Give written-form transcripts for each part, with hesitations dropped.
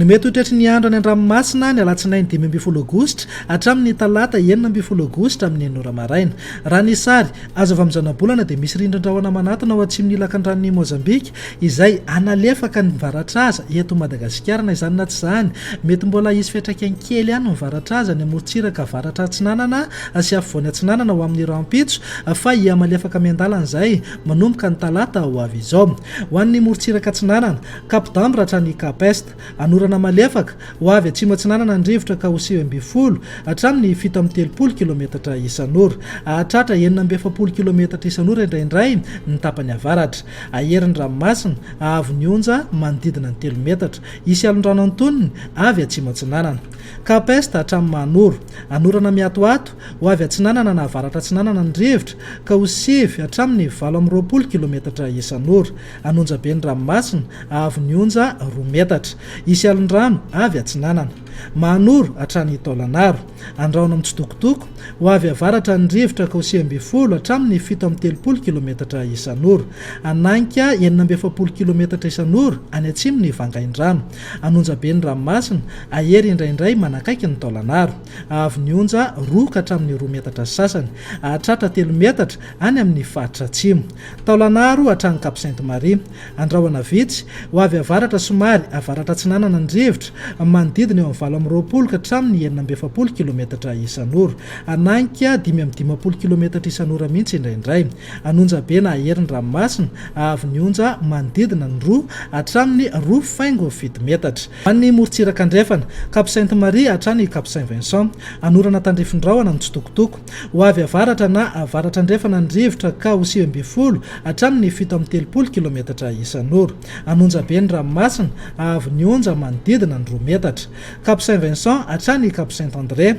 mety ho toetry andro any an-dranomasina ny alatsinainy 5 aogositra hatramin'ny talata 9 aogositra amin'ny 9 maraina. Raha ny sary azo avy amin'ny zanabolana dia misy rindrin-drahona manatona ao atsimon' ilakan-dranon'i Mozambika izay analefaka ny varatra aza eto Madagasikara na izany na tsy izany mety mbola isy fiantraikany kely ihany ny varatra aza ny morontsiraka varatra atsinanana sy afovoany atsinanana ho amin'ny rampitso fa ia malefaka miandalana izay manomboka ny talata ho avy izao. Ho an'ny morontsiraka atsinanana kapdambra hatrany kapesta anorana malefaka ho avy atsimo atsinanana ny rivotra ka ho 9 hatramin'ny 7 kilometatra isan'ora, ahatratra 9 kilometatra isan'ora indraindray ny tapany avaratra. Aherin'ny ranomasina avy ny onja manodidina ny 3 metatra, isy alon-drano antonony avy atsimo atsinanana. Kapesta hatramin'ny manoro, anorana miatoato ho avy atsinanana na avaratra atsinanana ny rivotra ka ho 7 hatramin'ny 20 kilometatra isan'ora. Anonja be ny ranomasina avy ny onja 2 metatra, isy alon-drano avy atsinanana. Manoro hatrany taolanaro, andraona mitsitokotoko ho avy avaratra ny rivotra ka ho 20 hatramin'ny 7 kilometatra isan'ora. Ananika 9 kilometatra isan'ora any atsimony vangain-drano. Anonja be ny ranomasina ahery indraindray manakaiky ny taolanaro, avy ny onja 2 hatramin'ny 2 metatra sasany, ahatratra 3 metatra any amin'ny faritra atsimo. Taolanaro hatrany Cap Sainte-Marie, andraona vitsy ho avy avaratra somary avaratra atsinanana ny rivotra manodidina eo amin'ny 20 ka hatramin'ny 9 kilometatra isan'ora. Ananika 5 kilometatra isan'ora mihitsy indraindray. Anonja be na aherin'ny ranomasina avy ny onja manodidina ny 2 hatramin'ny 2,7 metatra. An'ny morontsiraka andrefana Cap Sainte-Marie hatrany Cap Saint-Vincent, anorana tandrifin-drahona ny tsitokotoko ho avy avaratra na avaratra andrefana ny rivotra ka ho 20 hatramin'ny 7 kilometatra isan'ora. Anonja be ny ranomasina avy ny onja manodidina ny 2 metatra. Cap Saint-Vincent hatrany Cap Saint-André,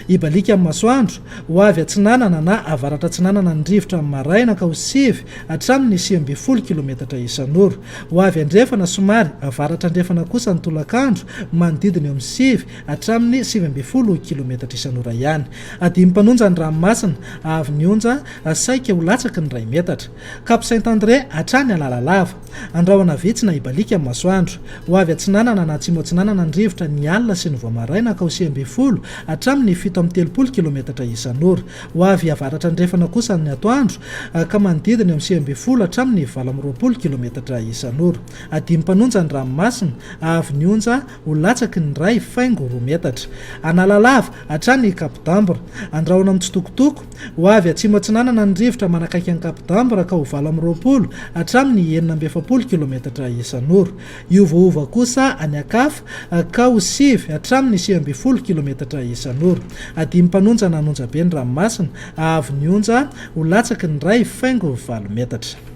ibalika amin'ny masoandro ho avy atsinanana na avaratra atsinanana ny rivotra amin'ny maraina ka ho 7 hatramin'ny 9 kilometatra isan'ora. Ho avy andrefana somary avaratra andrefana kosa ny tolakandro manodidina eo amin'ny 7 hatramin'ny 7 kilometatra isan'ora ihany. Adimy mpanonja ny ranomasina avy ny onja saika ho latsaky ny 2 metatra. Cap Saint-André hatrany Alalalava, andraona vitsy na ibalika amin'ny masoandro ho avy atsinanana na atsimo atsinanana ny rivotra ny alina sy ny voamaraina ka ho 20 hatramin'ny 7 kilometatra isan'ora. Ho avy avaratra andrefana kosa ny atoandro ka manodidina eo amin'ny 20 hatramin'ny 20 kilometatra isan'ora. Adimy mpanonja ny ranomasina avy ny onja ho latsaky ny 2,2 metatra. Analalava hatrany kapdambra, andraona mitsitokotoko ho avy atsimo atsinanana ny rivotra manakaiky ny kapdambra ka ho 20 hatramin'ny 9 kilometatra isan'ora. Iovaova kosa any akafa ka ho 7 hatramin'ny 7 kilometatra isan'ora. Adimy mpanonja nanonja be ny ranomasina avy ny onja ho latsaky ny 2,4 metatra.